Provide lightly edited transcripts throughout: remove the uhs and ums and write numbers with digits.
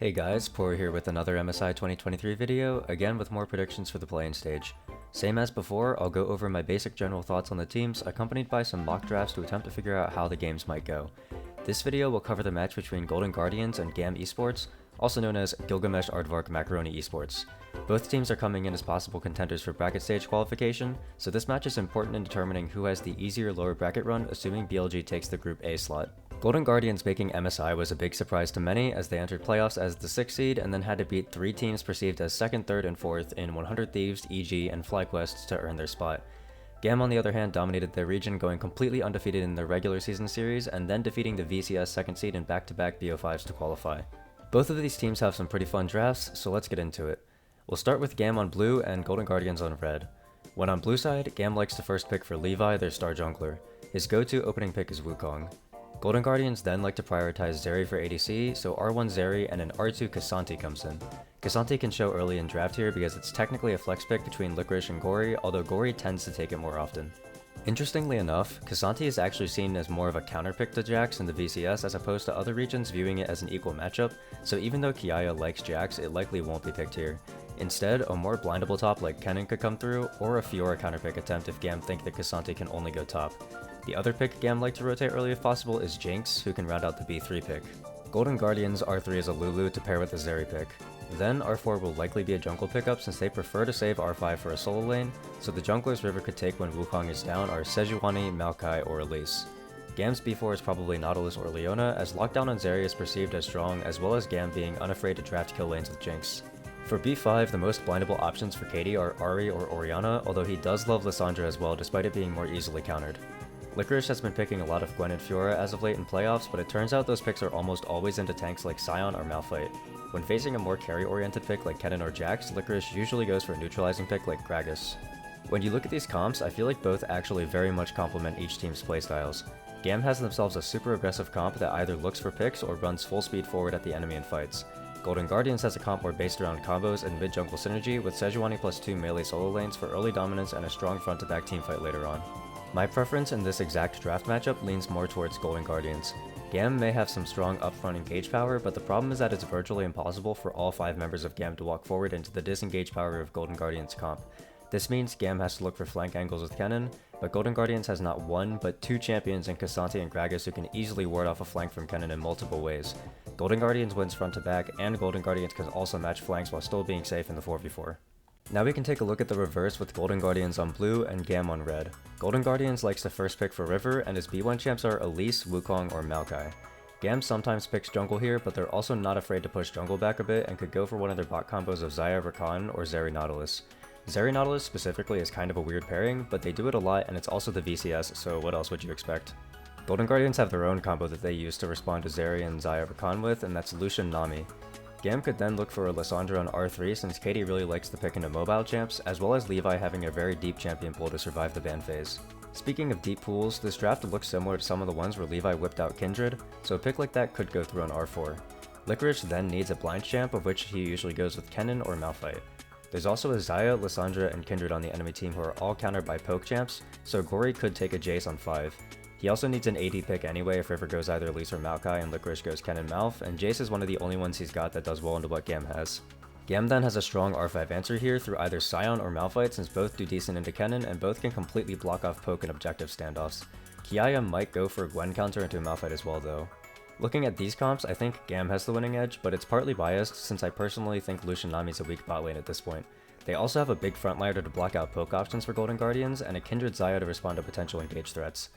Hey guys, Poro here with another MSI 2023 video, again with more predictions for the play-in stage. Same as before, I'll go over my basic general thoughts on the teams, accompanied by some mock drafts to attempt to figure out how the games might go. This video will cover the match between Golden Guardians and GAM Esports, also known as Gilgamesh Aardvark Macaroni Esports. Both teams are coming in as possible contenders for bracket stage qualification, so this match is important in determining who has the easier lower bracket run, assuming BLG takes the Group A slot. Golden Guardians making MSI was a big surprise to many, as they entered playoffs as the 6th seed and then had to beat 3 teams perceived as 2nd, 3rd, and 4th in 100 Thieves, EG, and FlyQuest to earn their spot. GAM on the other hand dominated their region, going completely undefeated in their regular season series and then defeating the VCS 2nd seed in back-to-back BO5s to qualify. Both of these teams have some pretty fun drafts, so let's get into it. We'll start with GAM on blue and Golden Guardians on red. When on blue side, GAM likes to first pick for Levi, their star jungler. His go-to opening pick is Wukong. Golden Guardians then like to prioritize Zeri for ADC, so R1 Zeri and an R2 K'Sante comes in. K'Sante can show early in draft here because it's technically a flex pick between Licorice and Gory, although Gory tends to take it more often. Interestingly enough, K'Sante is actually seen as more of a counter pick to Jax in the VCS as opposed to other regions viewing it as an equal matchup, so even though Kiaya likes Jax, it likely won't be picked here. Instead, a more blindable top like Kennen could come through, or a Fiora counterpick attempt if GAM think that K'Sante can only go top. The other pick GAM like to rotate early if possible is Jinx, who can round out the B3 pick. Golden Guardians R3 is a Lulu to pair with a Zeri pick. Then R4 will likely be a jungle pickup since they prefer to save R5 for a solo lane, so the junglers River could take when Wukong is down are Sejuani, Maokai, or Elise. GAM's B4 is probably Nautilus or Leona, as lockdown on Zeri is perceived as strong, as well as GAM being unafraid to draft kill lanes with Jinx. For B5, the most blindable options for KD are Ahri or Orianna, although he does love Lissandra as well despite it being more easily countered. Licorice has been picking a lot of Gwen and Fiora as of late in playoffs, but it turns out those picks are almost always into tanks like Sion or Malphite. When facing a more carry-oriented pick like Kennen or Jax, Licorice usually goes for a neutralizing pick like Gragas. When you look at these comps, I feel like both actually very much complement each team's playstyles. GAM has themselves a super aggressive comp that either looks for picks or runs full speed forward at the enemy in fights. Golden Guardians has a comp more based around combos and mid-jungle synergy, with Sejuani plus 2 melee solo lanes for early dominance and a strong front-to-back teamfight later on. My preference in this exact draft matchup leans more towards Golden Guardians. GAM may have some strong upfront engage power, but the problem is that it's virtually impossible for all 5 members of GAM to walk forward into the disengage power of Golden Guardians comp. This means GAM has to look for flank angles with Kennen, but Golden Guardians has not 1, but 2 champions in K'Sante and Gragas who can easily ward off a flank from Kennen in multiple ways. Golden Guardians wins front to back, and Golden Guardians can also match flanks while still being safe in the 4v4. Now we can take a look at the reverse with Golden Guardians on blue and GAM on red. Golden Guardians likes to first pick for River, and his B1 champs are Elise, Wukong, or Maokai. GAM sometimes picks jungle here, but they're also not afraid to push jungle back a bit and could go for one of their bot combos of Xayah Rakan or Zeri Nautilus. Zeri Nautilus specifically is kind of a weird pairing, but they do it a lot and it's also the VCS, so what else would you expect? Golden Guardians have their own combo that they use to respond to Zeri and Xayah Rakan with, and that's Lucian Nami. GAM could then look for a Lissandra on R3 since Katie really likes to pick into mobile champs, as well as Levi having a very deep champion pool to survive the ban phase. Speaking of deep pools, this draft looks similar to some of the ones where Levi whipped out Kindred, so a pick like that could go through on R4. Licorice then needs a blind champ, of which he usually goes with Kennen or Malphite. There's also a Xayah, Lissandra, and Kindred on the enemy team who are all countered by poke champs, so Gory could take a Jace on 5. He also needs an AD pick anyway if River goes either Elise or Maokai and Licorice goes Kennen Malph, and Jace is one of the only ones he's got that does well into what GAM has. GAM then has a strong R5 answer here through either Sion or Malphite since both do decent into Kennen and both can completely block off poke and objective standoffs. Kiaya might go for a Gwen counter into Malphite as well though. Looking at these comps, I think GAM has the winning edge, but it's partly biased since I personally think Lucian Nami's a weak bot lane at this point. They also have a big frontliner to block out poke options for Golden Guardians and a Kindred Xayah to respond to potential engage threats.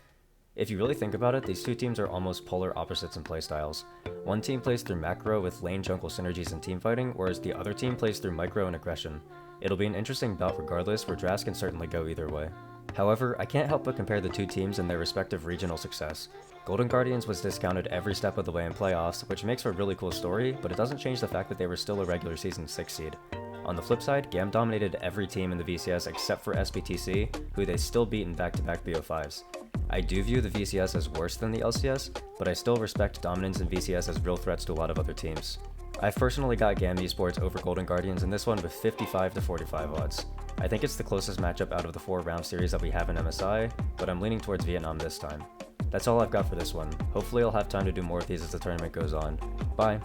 If you really think about it, these two teams are almost polar opposites in playstyles. One team plays through macro with lane jungle synergies and teamfighting, whereas the other team plays through micro and aggression. It'll be an interesting bout regardless, where drafts can certainly go either way. However, I can't help but compare the two teams and their respective regional success. Golden Guardians was discounted every step of the way in playoffs, which makes for a really cool story, but it doesn't change the fact that they were still a regular season 6 seed. On the flip side, GAM dominated every team in the VCS except for SBTC, who they still beat in back-to-back BO5s. I do view the VCS as worse than the LCS, but I still respect dominance in VCS as real threats to a lot of other teams. I've personally got GAM Esports over Golden Guardians in this one with 55 to 45 odds. I think it's the closest matchup out of the 4 round series that we have in MSI, but I'm leaning towards Vietnam this time. That's all I've got for this one. Hopefully I'll have time to do more of these as the tournament goes on. Bye!